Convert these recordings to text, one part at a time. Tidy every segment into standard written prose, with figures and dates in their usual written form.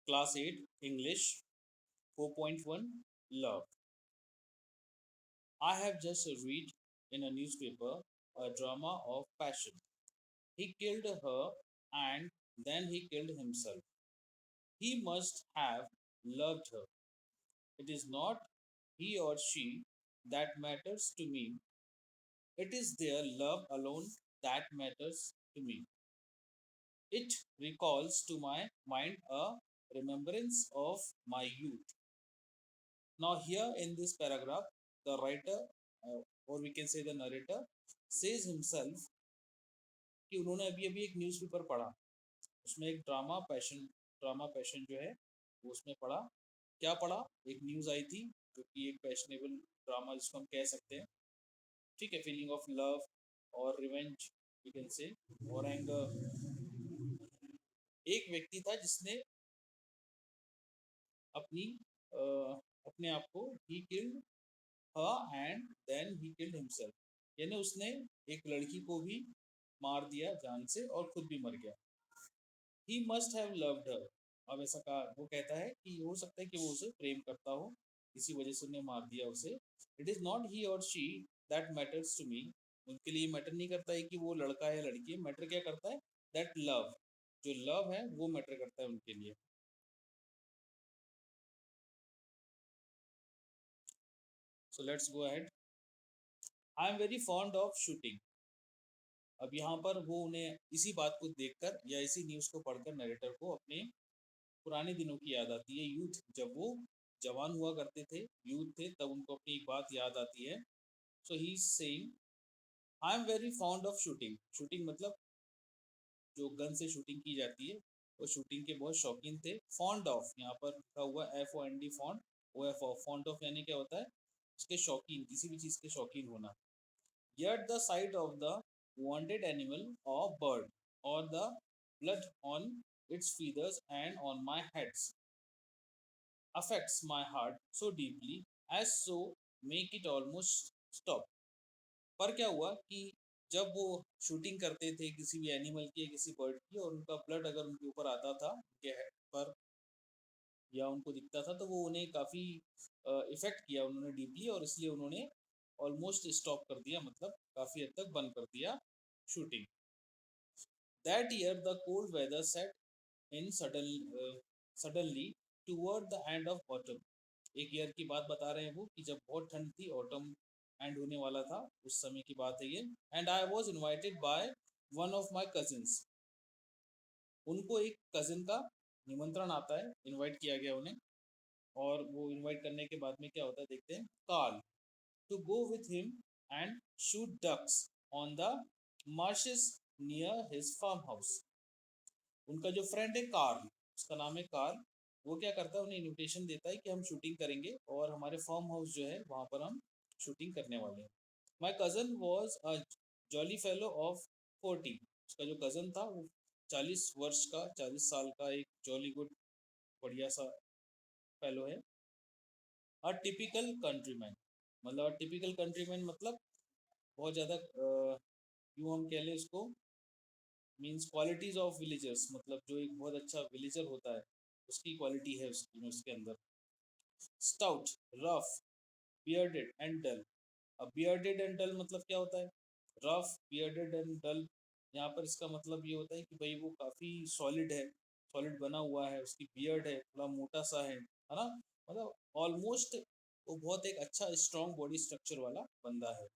Class 8 English 4.1 Love. I have just read in a newspaper a drama of passion. He killed her and then he killed himself. He must have loved her. It is not he or she that matters to me. It is their love alone that matters to me. It recalls to my mind a remembrance of my youth. Now, here in this paragraph, the writer, or we can say the narrator, says himself कि उन्होंने अभी अभी एक newspaper पढ़ा, उसमें एक drama passion जो है वो उसमें पढ़ा। क्या पढ़ा? एक न्यूज़ आई थी जो कि एक पैशनेबल ड्रामा जिसको हम कह सकते हैं, ठीक है, फीलिंग ऑफ लव और रिवेंज वी कैन से, और एक व्यक्ति था जिसने अपनी अ, अपने आप को ही killed her and then he killed himself, यानी उसने एक लड़की को भी मार दिया जान से और खुद भी मर गया। He must have loved her. अब ऐसा कहा, वो कहता है कि हो सकता है कि वो उसे प्रेम करता हो, इसी वजह से उन्हें मार दिया उसे। इट इज़ नॉट ही और she that matters to me. उनके लिए मैटर नहीं करता है कि वो लड़का है लड़की है, मैटर क्या करता है? दैट लव, जो लव है वो मैटर करता है उनके लिए। So let's go ahead. I am very fond of shooting. अब यहाँ पर वो उन्हें इसी बात को देखकर या इसी न्यूज़ को पढ़कर नरेटर को अपने पुराने दिनों की याद आती है, यूथ, जब वो जवान हुआ करते थे, यूथ थे, तब उनको अपनी एक बात याद आती है। So he saying I am very fond of shooting. Shooting मतलब जो गन से शूटिंग की जाती है, वो शूटिंग के बहुत शौकीन थे। फॉन्ड ऑफ यहाँ पर लिखा हुआ FOND, fond, OF, fond of यानी क्या होता है? उसके शौकीन, किसी भी चीज़ के शौकीन होना। Yet the sight of the wanted animal or bird, or the blood on its feathers and on my heads, affects my heart so deeply as so make it almost stop. पर क्या हुआ कि जब वो शूटिंग करते थे किसी भी एनिमल की या किसी बर्ड की, और उनका ब्लड अगर उनके ऊपर आता था, उनके हेड पर, या उनको दिखता था, तो वो उन्हें काफ़ी इफेक्ट किया उन्होंने डीपली, और इसलिए उन्होंने ऑलमोस्ट स्टॉप कर दिया, मतलब काफ़ी हद तक बंद कर दिया shooting. That year, the cold weather set in suddenly toward the end of autumn. एक ईयर की बात बता रहे हैं वो कि जब बहुत ठंड थी, ऑटम एंड होने वाला था, उस समय की बात है ये। And I was invited by one of my cousins. उनको एक कजिन का निमंत्रण आता है, इनवाइट किया गया उन्हें, और वो इनवाइट करने के बाद में क्या होता है देखते हैं। Karl to go with him and shoot ducks on the marshes near his farm house. उनका जो फ्रेंड है कार्ल, उसका नाम है कार्ल, वो क्या करता है, उन्हें इनविटेशन देता है कि हम शूटिंग करेंगे और हमारे फार्म हाउस जो है वहाँ पर हम शूटिंग करने वाले हैं। My cousin was a jolly fellow of 40। उसका जो कज़न था वो 40 वर्ष का, 40 साल का एक जॉली गुड, बढ़िया सा फेलो है। अ टिपिकल कंट्रीमैन, मतलब टिपिकल कंट्रीमैन मतलब बहुत ज़्यादा, यूँ हम कह लें इसको, मीन्स क्वालिटीज ऑफ विलेजर्स, मतलब जो एक बहुत अच्छा विलेजर होता है उसकी क्वालिटी है उसके अंदर। Stout, rough, bearded and dull. अब बियर्डेड एंड डल मतलब क्या होता है? रफ, बियर्डेड एंड डल, यहाँ पर इसका मतलब ये होता है कि भाई वो काफ़ी सॉलिड है, सॉलिड बना हुआ है, उसकी बियर्ड है, थोड़ा मोटा सा है ना, मतलब ऑलमोस्ट वो बहुत एक अच्छा स्ट्रॉन्ग बॉडी स्ट्रक्चर वाला बंदा है।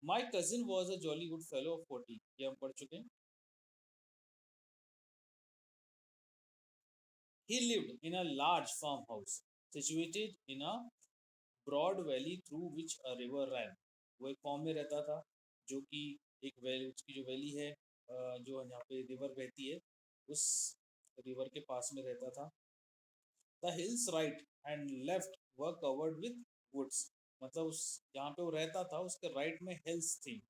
My cousin was a jolly good fellow of 40, ये हम पढ़ चुके हैं। He lived in a large farmhouse situated in a broad valley through which a river ran. वो एक फॉर्म में रहता था जो कि एक वैली, उसकी जो वैली है, जो यहाँ पे रिवर बहती है, उस रिवर के पास में रहता था। The hills right and left were covered with woods. मतलब उस जहाँ पे वो रहता था उसके राइट में हिल्स थी,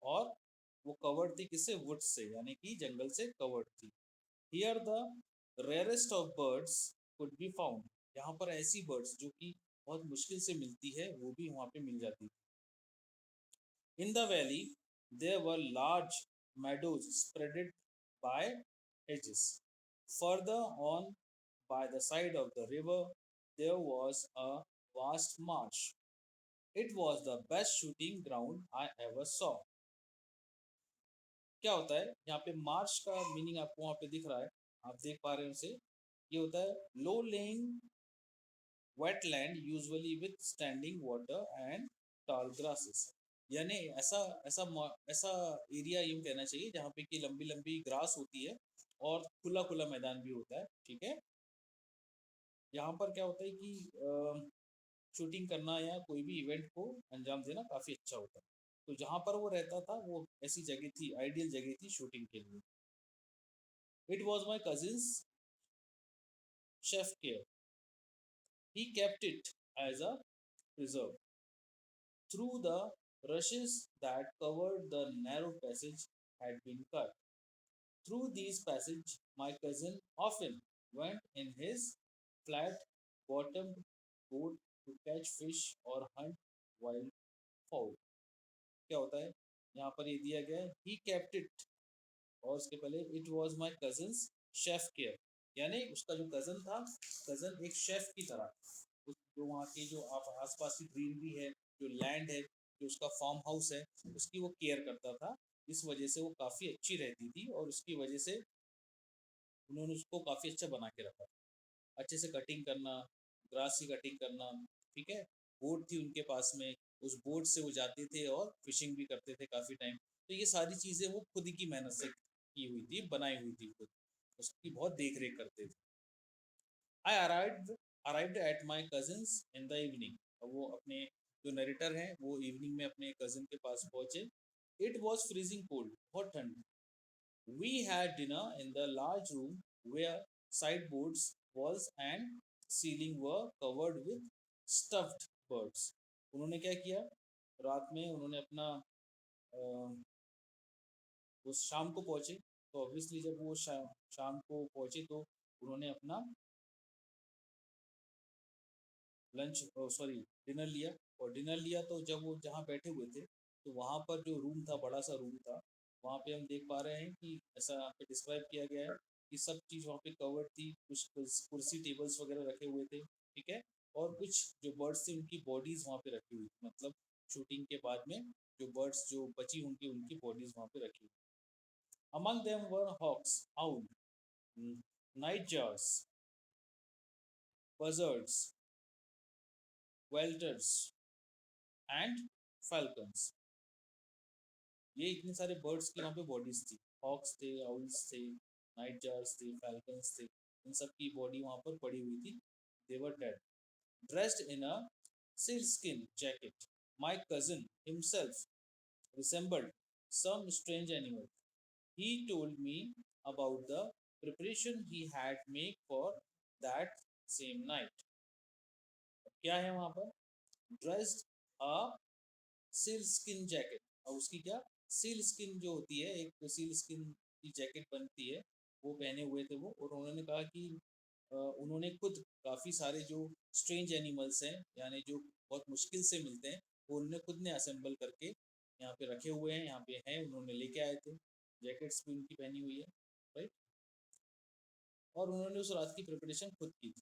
और वो कवर्ड थी किससे? वुड्स से, यानी कि जंगल से कवर्ड थी। Here the rarest of birds could be found. यहाँ पर ऐसी बर्ड्स जो कि बहुत मुश्किल से मिलती है वो भी वहाँ पे मिल जाती थी। In the valley there were large meadows spreaded by hedges। Further on, by the side of the river, there was a vast marsh. It was the best shooting ground I ever saw. क्या होता है यहाँ पे Marsh का meaning आपको वहाँ पे दिख रहा है, आप देख पा रहे हैं उसे। ये होता है लो laying wetland usually with standing water and tall grasses। यानी ऐसा ऐसा ऐसा एरिया यूं कहना चाहिए जहाँ पे कि लंबी लंबी ग्रास होती है और खुला खुला मैदान भी होता है, ठीक है। यहाँ पर क्या होता है कि शूटिंग करना या कोई भी इवेंट को अंजाम देना काफ़ी अच्छा होता है। तो जहाँ पर वो रहता था वो ऐसी जगह थी, आइडियल जगह थी शूटिंग के लिए। It was my cousin's chef care, he kept it as a preserve through the rushes that covered the narrow passage had been cut. Through these passages, my cousin often went in his flat bottomed boat to catch fish or hunt wild fowl। क्या होता है यहाँ पर ये दिया गया है he kept it, और उसके पहले it was my cousins chef care, यानी उसका जो कजन था, कजन एक शेफ की तरह जो वहाँ की जो आप आसपास की ग्रीनरी है, जो लैंड है, जो उसका फार्म हाउस है, उसकी वो केयर करता था। इस वजह से वो काफ़ी अच्छी रहती थी और उसकी वजह से उन्होंने उसको काफ़ी अच्छा बना के रखा, अच्छे से कटिंग करना, ग्रास की कटिंग करना, ठीक है। बोट थी उनके पास में, उस बोट से वो जाते थे और फिशिंग भी करते थे काफ़ी टाइम। तो ये सारी चीज़ें वो खुद ही की मेहनत से की हुई थी, बनाई हुई थी खुद, उसकी बहुत देख रेख करते थे। आई arrived at my cousins in the evening. अब वो अपने जो नरेटर हैं वो इवनिंग में अपने कजिन के पास पहुंचे। इट वॉज फ्रीजिंग कोल्ड, बहुत ठंड। We had dinner in the large room where side boards walls and ceiling were covered with stuffed birds. उन्होंने क्या किया, रात में उन्होंने अपना वो शाम को पहुंचे, तो ऑब्वियसली जब वो शाम को पहुंचे तो उन्होंने अपना लंच सॉरी डिनर लिया। और डिनर लिया तो जब वो जहाँ बैठे हुए थे तो वहाँ पर जो रूम था, बड़ा सा रूम था, वहाँ पे हम देख पा रहे हैं कि ऐसा यहाँ पे डिस्क्राइब किया गया है कि सब चीज़ वहाँ पे कवर्ड थी, कुछ कुर्सी टेबल्स वगैरह रखे हुए थे, ठीक है। और कुछ जो बर्ड्स थी उनकी बॉडीज वहाँ पे रखी हुई थी, मतलब शूटिंग के बाद में जो बर्ड्स जो बची उनकी उनकी बॉडीज वहाँ पे रखी हुई। Among them were hawks, owl, nightjars, buzzards, welters and falcons। ये इतने सारे बर्ड्स की वहाँ पे बॉडीज थी, हॉक्स थे, आउल्स थे, नाइट जार्स थे, फैल्कन्स थे, इन सब की बॉडी वहाँ पर पड़ी हुई थी। They were dead, dressed in a sealskin jacket। My cousin himself resembled some strange animal। He told me about the preparation he had made for that same night। क्या है वहाँ पर, dressed a seal skin jacket, और उसकी क्या seal skin जो होती है, एक सील स्किन की जैकेट बनती है, वो पहने हुए थे वो। और उन्होंने कहा कि उन्होंने खुद काफ़ी सारे जो स्ट्रेंज एनिमल्स हैं, यानी जो बहुत मुश्किल से मिलते हैं, वो उन्होंने खुद ने असेंबल करके यहाँ पे रखे हुए हैं, यहाँ पे हैं, उन्होंने लेके आए थे। जैकेट्स भी उनकी पहनी हुई है, राइट। और उन्होंने उस रात की प्रिपरेशन खुद की थी।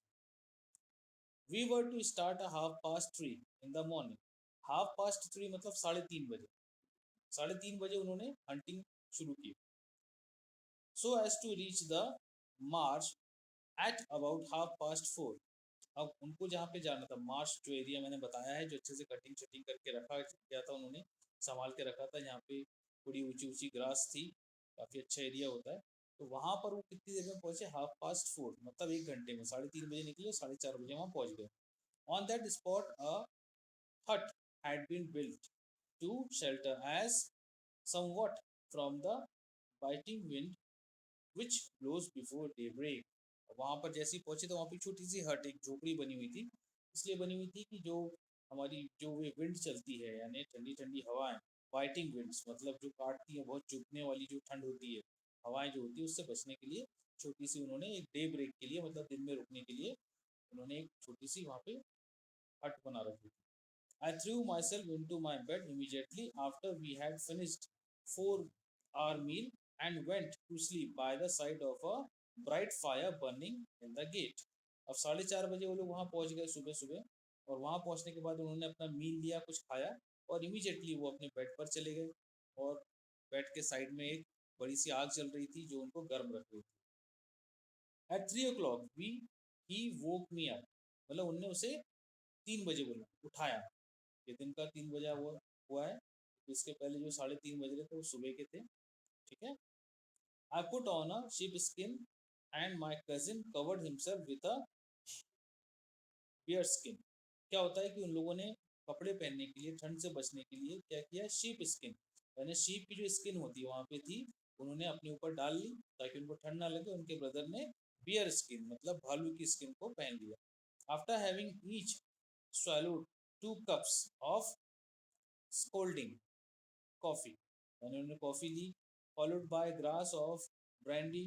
We were to start a 3:30 in the morning. 3:30 मतलब 3:30 बजे, 3:30 बजे उन्होंने हंटिंग शुरू की, so as to reach the march at about 4:30। अब उनको जहाँ पे जाना था, मार्च जो एरिया मैंने बताया है, जो अच्छे से कटिंग शटिंग करके रखा गया था, उन्होंने संभाल के रखा था, यहाँ पे थोड़ी ऊंची ऊंची ग्रास थी, काफ़ी अच्छा एरिया होता है। तो वहाँ पर वो कितनी देर में पहुँचे, 4:30 मतलब 1 घंटे में, 3:30 बजे निकले, 4:30 बजे वहाँ पहुँच गए। On that spot a hut had been built to shelter as somewhat from the biting wind which blows before daybreak। वहाँ पर जैसे ही पहुंचे तो वहाँ पे छोटी सी हट, एक झोपड़ी बनी हुई थी, इसलिए बनी हुई थी कि जो हमारी जो वे विंड चलती है, यानी ठंडी ठंडी हवाएं, बाइटिंग विंड्स मतलब जो काटती है, बहुत चुभने वाली जो ठंड होती है, हवाएं जो होती है, उससे बचने के लिए छोटी सी उन्होंने एक डे ब्रेक के लिए, मतलब दिन में रुकने के लिए उन्होंने एक छोटी सी वहाँ पे हट बना रखी थी। I threw myself into my bed immediately after we had finished 4 hour meal and went to sleep by the side of a bright fire burning in the gate. अब 4:30 बजे वो लोग वहाँ पहुँच गए सुबह सुबह, और वहाँ पहुँचने के बाद उन्होंने अपना मील लिया, कुछ खाया, और इमीडिएटली वो अपने बेड पर चले गए। और बेड के साइड में एक बड़ी सी आग जल रही थी जो उनको गर्म रख रही थी। At 3 o'clock we he woke me up, मतलब उनने उसे 3 बजे बोला, उठाया। ये दिन का 3 बजा वो हुआ है, तो इसके पहले जो 3:30 बज रहे थे वो सुबह के थे। ठीक है। I put on a sheep skin and my cousin covered himself with a bear skin। क्या होता है कि उन लोगों ने कपड़े पहनने के लिए, ठंड से बचने के लिए क्या किया, शीप स्किन, यानी शीप की जो स्किन होती है वहां पे थी, उन्होंने अपने ऊपर डाल ली ताकि उनको ठंड ना लगे। उनके ब्रदर ने बियर स्किन मतलब भालू की स्किन को पहन लिया। After having each swallowed 2 cups of scalding coffee, यानी उन्होंने कॉफी ली, followed by glass of brandy.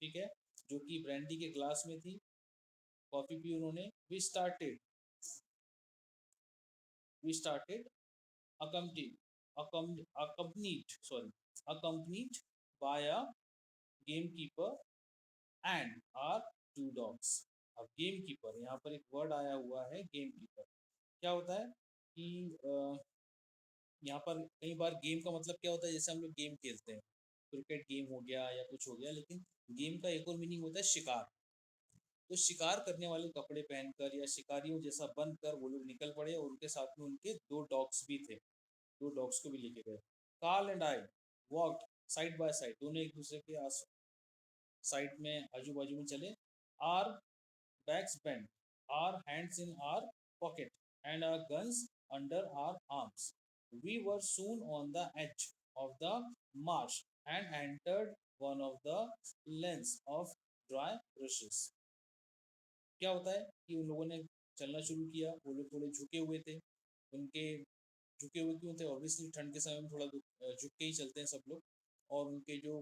ठीक है, जो कि ब्रांडी के ग्लास में थी, कॉफी पी उन्होंने। We started accompanied by a gamekeeper and our 2 dogs। अब गेम कीपर, यहाँ पर एक वर्ड आया हुआ है गेम कीपर। क्या होता है कि यहाँ पर कई बार गेम का मतलब क्या होता है, जैसे हम लोग गेम खेलते हैं, क्रिकेट गेम हो गया या कुछ हो गया, लेकिन गेम का एक और मीनिंग होता है शिकार। तो शिकार करने वाले कपड़े पहनकर या शिकारियों जैसा बनकर वो लोग निकल पड़े, और उनके साथ में उनके 2 डॉग्स भी थे, 2 डॉग्स को भी लेके गए। Karl and I walked side by side, दोनों एक दूसरे के आस साइड में आजू बाजू में चले। Our backs bend, our hands in our pocket and our guns under our arms. We were soon on the edge of the marsh and entered one of the lens of dry brushes. क्या होता है कि उन लोगों ने चलना शुरू किया, वो लोग थोड़े झुके हुए थे। उनके झुके हुए क्यों थे, ऑब्वियसली ठंड के समय में थोड़ा झुक के ही चलते हैं सब लोग। और उनके जो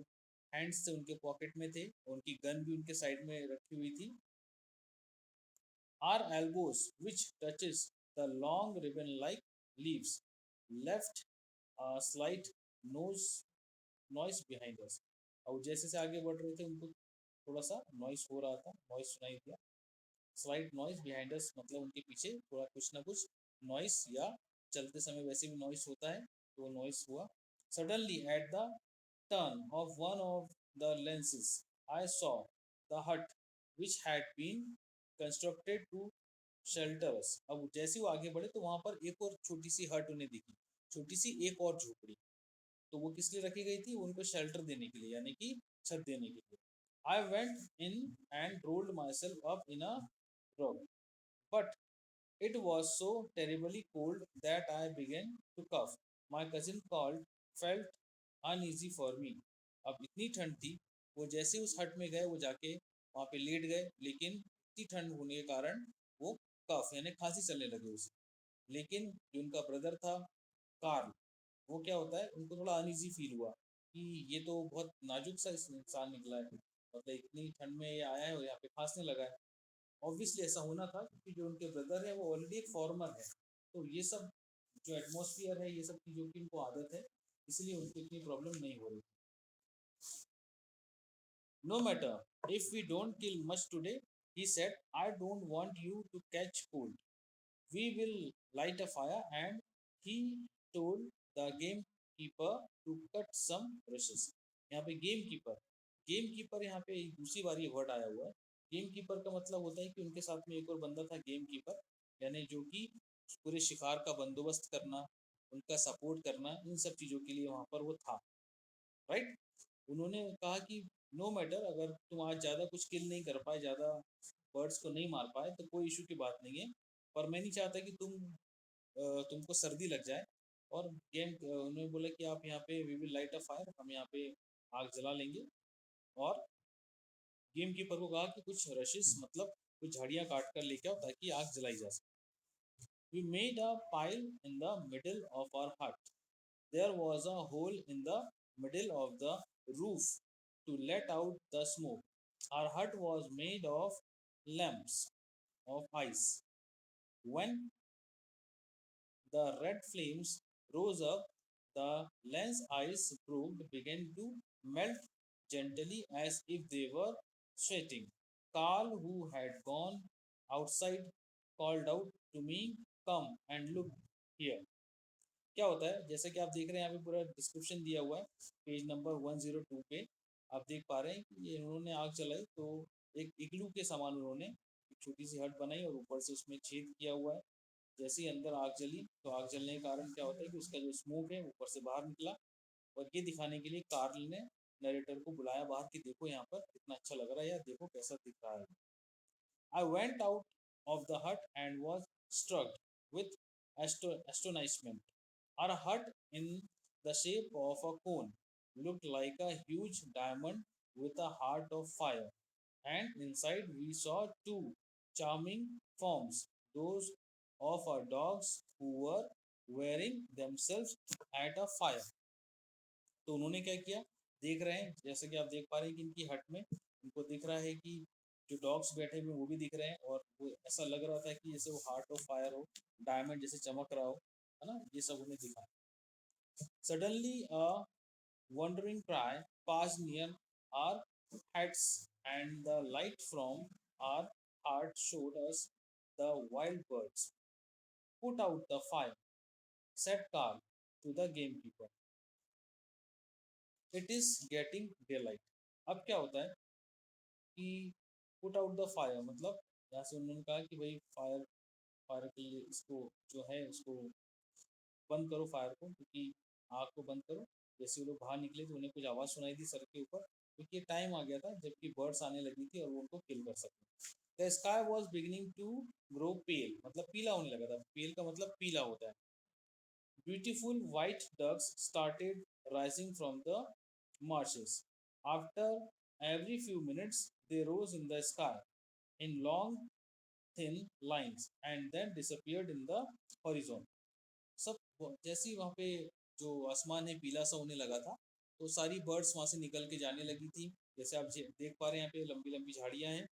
हैंड्स थे उनके पॉकेट में थे, और उनकी गन भी उनके साइड में रखी हुई थी। Our elbows which touches the long ribbon like leaves left slight nose noise behind us. और जैसे से आगे बढ़ रहे थे उनको थोड़ा सा नॉइस हो रहा था, नॉइस सुनाई दिया। स्लाइट नॉइस बिहाइंड अस मतलब उनके पीछे थोड़ा कुछ ना कुछ नॉइस, या चलते समय वैसे भी नॉइस होता है तो वो नॉइस हुआ। Suddenly at the turn of one of the lenses I saw the hut which had been constructed to shelter us। अब जैसे वो आगे बढ़े तो वहां पर एक और छोटी सी हट उन्हें दिखी, छोटी सी एक और झोपड़ी। तो वो किस लिए रखी गई थी, उनको शेल्टर देने के लिए, यानी कि छत देने के लिए। I went in and rolled my self up in a rug, but it was so terribly cold that I began to cough। My cousin called felt uneasy for me। अब इतनी ठंड थी, वो जैसे उस हट में गए वो जाके वहाँ पे लेट गए, लेकिन इतनी ठंड होने के कारण वो कफ यानी खांसी चलने लगे उसे। लेकिन जो उनका ब्रदर था कार्ल, वो क्या होता है, उनको थोड़ा अनईजी फील हुआ कि ये तो बहुत नाजुक सा इंसान निकला है, मतलब इतनी ठंड में ये आया है और यहाँ पे खांसने लगा है। ऑब्वियसली ऐसा होना था क्योंकि जो उनके ब्रदर है वो ऑलरेडी एक फॉर्मर है, तो ये सब जो एटमोसफियर है, ये सब चीज़ों की उनको आदत है, इसलिए उनको इतनी प्रॉब्लम नहीं हो रही। No matter if we don't kill much today, he said, I don't want you to catch cold, we will light a fire and he told the game keeper to cut some brushes. यहाँ पे game keeper यहाँ पे दूसरी बार ये word आया हुआ है। Game keeper का मतलब होता है कि उनके साथ में एक और बंदा था गेम कीपर, यानी जो कि पूरे शिकार का बंदोबस्त करना, उनका सपोर्ट करना, इन सब चीज़ों के लिए वहाँ पर वो था। राइट। उन्होंने कहा कि नो मैटर, अगर तुम आज ज़्यादा कुछ किल नहीं कर पाए, ज़्यादा बर्ड्स को नहीं मार पाए, तो कोई इशू की बात नहीं है, पर मैं नहीं चाहता कि तुमको सर्दी लग जाए। और उन्होंने बोला कि आप यहाँ पे we will light a fire, हम यहाँ पे आग जला लेंगे। और गेम कीपर को कहा कि कुछ रशेस मतलब कुछ झाड़ियाँ काट कर लेके आओ ताकि आग जलाई जा सके। We made a pile in the middle of our hut. There was a hole in the middle of the roof to let out the smoke। Our hut was made of lamps of ice। When the red flames rose up, the lens ice broke began to melt gently as if they were sweating. Carl, who had gone outside, called out to me, "Come and look here." क्या होता है, जैसे कि आप देख रहे हैं यहाँ पे पूरा डिस्क्रिप्शन दिया हुआ है पेज नंबर 102 पे। आप देख पा रहे हैं कि ये उन्होंने आग जलाई तो एक इग्लू के समान उन्होंने एक छोटी सी हट बनाई और ऊपर से उसमें छेद किया हुआ है। जैसे ही अंदर आग जली तो आग जलने के कारण क्या होता है कि उसका जो स्मोक है ऊपर से बाहर निकला, और ये दिखाने के लिए कार्ल ने नरेटर को बुलाया बाहर कि देखो यहाँ पर कितना अच्छा लग रहा है, यार देखो कैसा दिख रहा है। I went out of the hut and was struck with astonishment. Our hut, in the shape of a cone, looked like a huge diamond with a heart of fire, and inside we saw two charming forms, those of our dogs who were wearing themselves at a fire. तो उन्होंने क्या किया, देख रहे हैं जैसे कि आप देख पा रहे हैं कि इनकी हट में उनको दिख रहा है कि जो डॉग्स बैठे हुए वो भी दिख रहे हैं, और वो ऐसा लग रहा था कि जैसे वो हार्ट ऑफ फायर हो, डायमंड जैसे चमक रहा हो, है ना, ये सब उन्हें दिखा। Suddenly a wandering cry passed near our heads, and the light from our heart showed us the wild birds. Put out the fire, said Carl to the gamekeeper. It is getting daylight. अब क्या होता है कि put out the fire, मतलब यहाँ से उन्होंने कहा कि भाई फायर फायर के लिए इसको जो है उसको बंद करो फायर को, क्योंकि आग को बंद करो। जैसे वो लोग बाहर निकले तो उन्हें कुछ आवाज़ सुनाई दी सड़क के ऊपर, क्योंकि टाइम आ गया था जबकि बर्ड्स आने लगी थी और वो उनको किल कर सकते। The sky was beginning to grow pale, मतलब पीला होने लगा था, पेल का मतलब पीला होता है। Beautiful white ducks started rising from the marshes. After every few minutes, they rose in the sky in long, thin lines and then disappeared in the horizon. सब जैसे ही वहाँ पे जो आसमान है पीला सा होने लगा था, तो सारी बर्ड्स वहाँ से निकल के जाने लगी थी। जैसे आप देख पा रहे हैं यहाँ पे लंबी लंबी झाड़ियाँ हैं,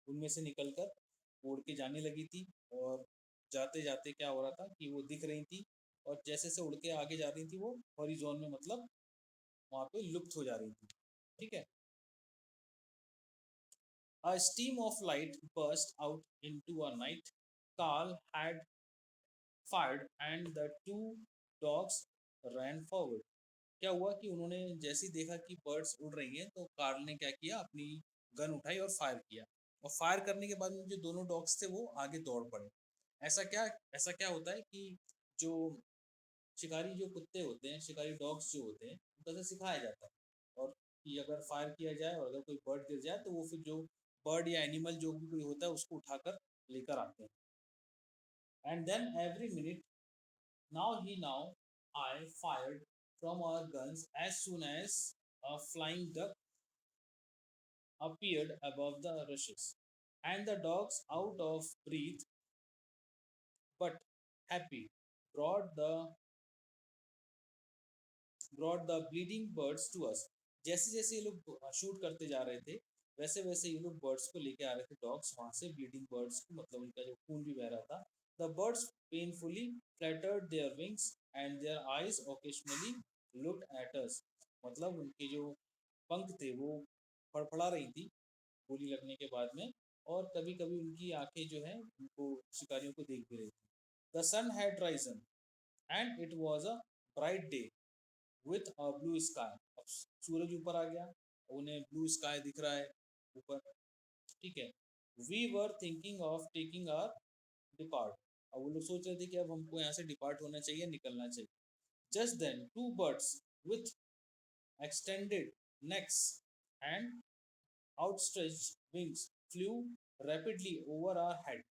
उनमें से निकलकर उड़ के जाने लगी थी, और जाते जाते क्या हो रहा था कि वो दिख रही थी, और जैसे से उड़ के आगे जा रही थी वो हॉरिजॉन में, मतलब वहाँ पे लुप्त हो जा रही थी। ठीक है। A stream of light burst out into a night. Carl had fired and the two dogs ran forward. क्या हुआ कि उन्होंने जैसे ही देखा कि बर्ड्स उड़ रही हैं तो कार्ल ने क्या किया, अपनी गन उठाई और फायर किया, और फायर करने के बाद में जो दोनों डॉग्स थे वो आगे दौड़ पड़े। ऐसा क्या ऐसा क्या होता है कि जो शिकारी जो कुत्ते होते हैं, शिकारी डॉग्स जो होते हैं, उनको ऐसे सिखाया जाता है, और कि अगर फायर किया जाए और अगर कोई बर्ड गिर जाए तो वो फिर जो बर्ड या एनिमल जो भी कोई होता है उसको उठाकर लेकर आते हैं। And then every minute now I fired from our guns as soon as a flying duck appeared above the rushes, and the dogs, out of breath but happy, brought the brought the bleeding birds to us. जैसे जैसे ये लोग shoot करते जा रहे थे, वैसे वैसे ये लोग बर्ड्स को लेके आ रहे थे, डॉग्स वहां से ब्लीडिंग बर्ड्स को, मतलब उनका जो खून भी बह रहा था। The birds painfully flattered their wings and their eyes occasionally looked at us, मतलब उनके जो पंख थे वो फड़फड़ा रही थी गोली लगने के बाद में, और कभी कभी उनकी आंखें जो है उनको शिकारियों को देख भी रही थी। The sun had risen and it was a bright day with a blue sky. अब सूरज ऊपर आ गया, उन्हें ब्लू स्काई दिख रहा है ऊपर। ठीक है। We were thinking of taking our depart, अब वो लोग सोच रहे थे कि अब हमको यहाँ से डिपार्ट होना चाहिए, निकलना चाहिए। Just then two birds with extended necks and outstretched wings flew rapidly over our head.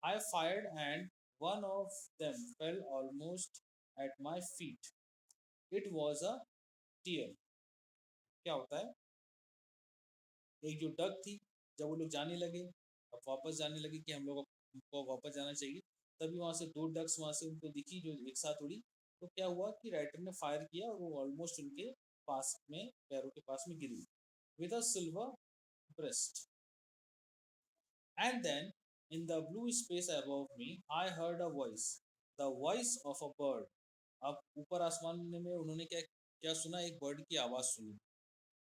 I fired and one of them fell almost at my feet. It was a tear. क्या होता है, एक जो duck थी, जब वो लोग जाने लगे, अब वापस जाने लगे कि हम लोग को वापस जाना चाहिए, तभी वहां से दो डक्स वहां से उनको दिखी जो एक साथ उड़ी। तो क्या हुआ कि राइटर ने फायर किया और वो ऑलमोस्ट उनके पास में, पैरों के पास में गिरी, with a silver breast. And then, in the blue space above me, I heard a voice, the voice of a bird. अब ऊपर आसमान में उन्होंने क्या क्या सुना, एक बर्ड की आवाज़ सुनी।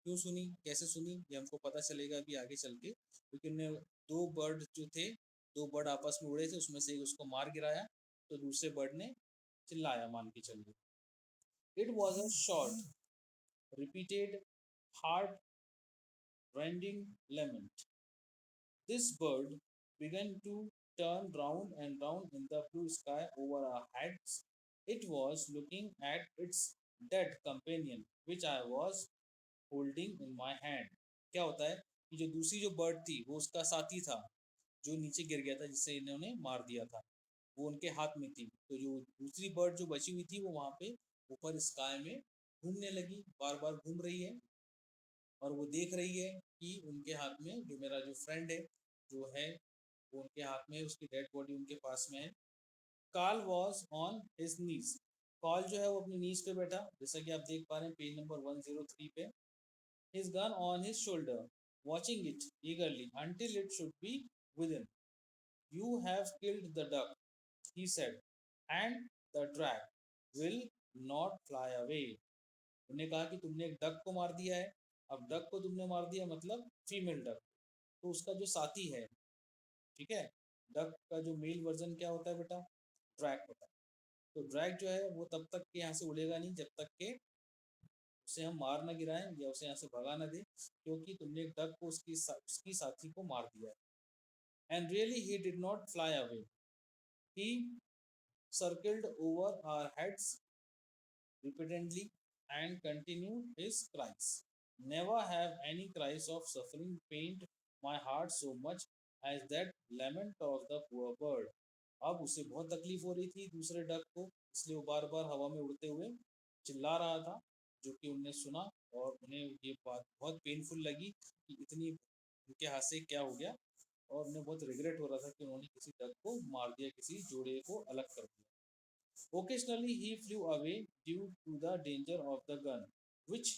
क्यों सुनी, कैसे सुनी, ये हमको पता चलेगा अभी आगे चल के, क्योंकि उन्हें दो बर्ड जो थे, दो बर्ड आपस में उड़े थे, उसमें से एक उसको मार गिराया, तो दूसरे बर्ड ने चिल्लाया, मान के चलिए। It was a short repeated heart rending lament. This bird began to turn round and round in the blue sky over our heads. It was looking at its dead companion, which I was holding in my hand. क्या होता है कि जो दूसरी जो bird थी वो उसका साथी था, जो नीचे गिर गया था, जिससे इन्होंने मार दिया था, वो उनके हाथ में थी। तो जो दूसरी बर्ड जो बची हुई थी वो वहाँ पे ऊपर स्काई में घूमने लगी, बार बार घूम रही है, और वो देख रही है कि उनके हाथ में जो मेरा जो फ्रेंड है जो है वो उनके हाथ में, उसकी डेड बॉडी उनके पास में है। Karl was on his knees. Karl जो है वो अपनी नीज पे बैठा, जैसा कि आप देख पा रहे हैं पेज नंबर 103 पे। His gun on his shoulder, watching it ईगरली until it should be with in. You have killed the duck, he said, and the drag will not fly away. उन्होंने कहा कि तुमने एक डक को मार दिया है। अब डक को तुमने मार दिया मतलब फीमेल डक, तो उसका जो साथी है, ठीक है, डक का जो मेल वर्जन क्या होता है बेटा, ड्रैग होता है। तो ड्रैग जो है वो तब तक के यहाँ से उड़ेगा नहीं जब तक के उसे हम मार ना गिराएं या उसे यहाँ से भगा ना दे, क्योंकि तुमने एक डक को उसकी साथी को मार दिया है। And really he did not fly away, he circled over our heads repeatedly and continued his cries. Never have any cries of suffering pained my heart so much as that lament of the poor bird. अब उसे बहुत तकलीफ हो रही थी दूसरे duck को, इसलिए वो बार बार हवा में उड़ते हुए चिल्ला रहा था, जो कि उनने सुना, और उन्हें ये बात बहुत पेनफुल लगी कि इतनी उनके हाथ से क्या हो गया, और उन्हें बहुत रिग्रेट हो रहा था कि उन्होंने किसी डक को मार दिया, किसी जोड़े को अलग कर दिया। Occasionally he flew away due to the danger of the gun, which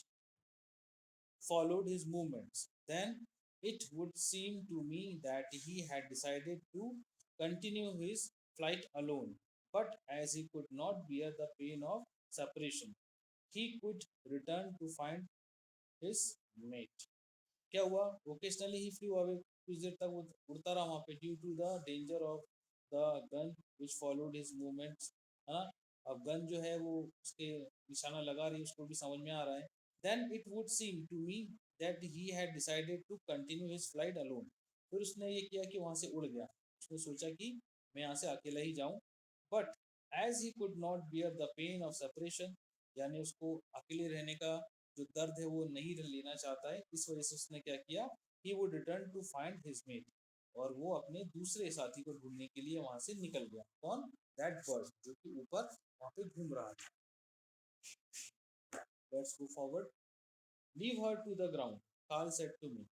followed his movements. Then it would seem to me that he had decided to continue his flight alone. But as he could not bear the pain of separation, he could return to find his mate. क्या हुआ, occasionally ही flu away, कुछ देर तक वो उड़ता रहा वहाँ पे, due to the danger of the gun which followed his movements, है ना। अब गन जो है वो उसके निशाना लगा रही है, उसको भी समझ में आ रहा है। Then it would seem to me that he had decided to continue his flight alone. फिर उसने ये किया कि वहाँ से उड़ गया, उसने सोचा कि मैं यहाँ से अकेला ही जाऊँ। But as he could not bear the pain of separation, यानी उसको अकेले रहने का जो दर्द है वो नहीं लेना चाहता है, इस वजह से उसने क्या किया, he would return to find his mate, और वो अपने दूसरे साथी को ढूंढने के लिए वहां से निकल गया। कौन, दैट बर्ड जो कि ऊपर वहां पे घूम रहा था। Let's go forward. Leave her to the ground, Karl said to me,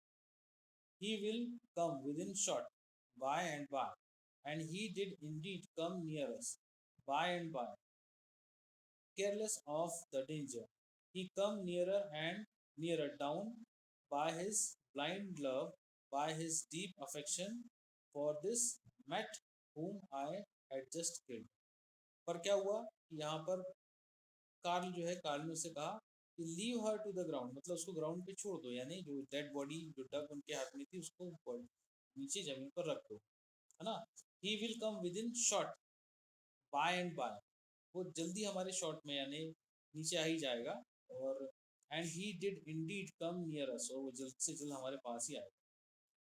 he will come within shot by and by, and he did indeed come near us by and by, careless of the danger. He come nearer and nearer, down by his blind love, by his deep affection for this Met whom I had just killed. पर क्या हुआ कि यहाँ पर Karl जो है, Karl ने उससे कहा कि leave her to the ground, मतलब उसको ग्राउंड पे छोड़ दो, यानी जो डेड बॉडी जो डक उनके हाथ में थी उसको नीचे जमीन पर रख दो, है ना। He will come within short by and by, वो जल्दी हमारे शॉर्ट में यानी नीचे आ ही जाएगा। और and he did Indeed come near us, और वो जल्द से जल्द हमारे पास ही आएगा।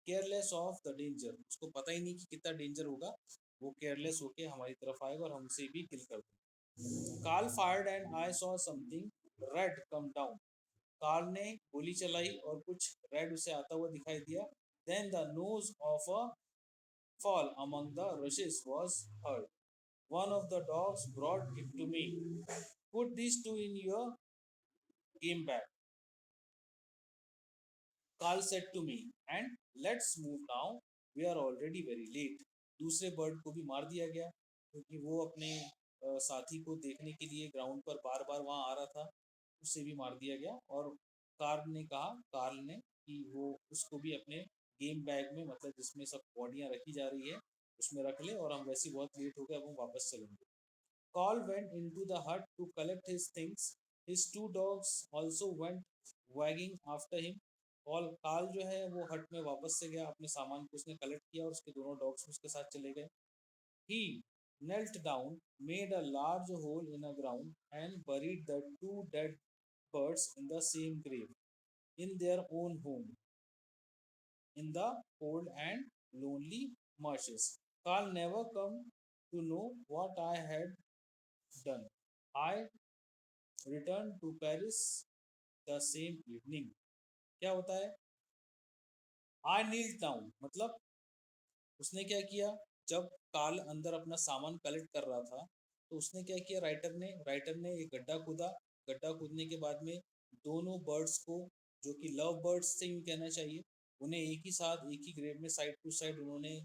केयरलेस ऑफ द डेंजर, उसको पता ही नहीं कि कितना डेंजर होगा, वो केयरलेस होके हमारी तरफ आएगा और हमसे भी किल कर देगा। Karl fired and I saw something red come down. Karl ने गोली चलाई और कुछ रेड उसे आता हुआ दिखाई दिया। Then the nose of a fall among the rushes was heard. One of the dogs brought it to me. Put these two in your game bag, Carl said to me, and let's move now. We are already very late. दूसरे bird को भी मार दिया गया, क्योंकि वो अपने साथी को देखने के लिए ग्राउंड पर बार बार वहाँ आ रहा था, उसे भी मार दिया गया। और कार्ल ने कि वो उसको भी अपने गेम बैग में, मतलब जिसमें सब बॉडियाँ रखी जा रही है, उसमें रख ले, और हम वैसे ही बहुत लेट हो गए, अब हम वापस चलेंगे। Carl went into the hut to collect his things. His two dogs also went waging after him. और कार्ल जो है वो हट में वापस से गया, अपने सामान को उसने कलेक्ट किया और उसके दोनों डॉग्स उसके साथ चले गए। ही knelt down, made a large hole in the ground, and buried the two dead birds in the same grave, in their own home, in the cold and lonely marshes. Carl never come to know what I had done. I returned to Paris the same evening. क्या होता है? I knelt down मतलब उसने क्या किया, जब Karl अंदर अपना सामान कलेक्ट कर रहा था तो उसने क्या किया, राइटर ने एक गड्ढा खोदा। गड्ढा खोदने के बाद में दोनों बर्ड्स को, जो कि लव बर्ड्स से यूँ कहना चाहिए, उन्हें एक ही साथ एक ही ग्रेव में साइड टू साइड उन्होंने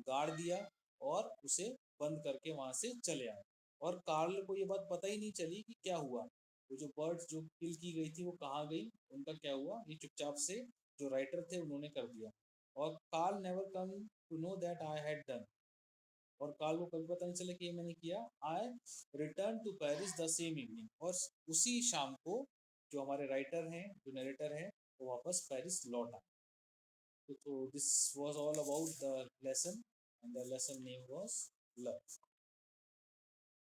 गाड़ दिया और उसे बंद करके वहां से चले आए। और कार्ल को ये बात पता ही नहीं चली कि क्या हुआ, वो जो बर्ड्स जो किल की गई थी वो कहाँ गई, उनका क्या हुआ, ये चुपचाप से जो राइटर थे उन्होंने कर दिया। और Karl never come to know that I had done. और कार्ल को कभी पता नहीं चला कि ये मैंने किया। I return to Paris the same evening, और उसी शाम को जो हमारे राइटर हैं, जो नरेटर हैं, वो वापस पेरिस लौट आए। तो this was all about the lesson, and the lesson name was love.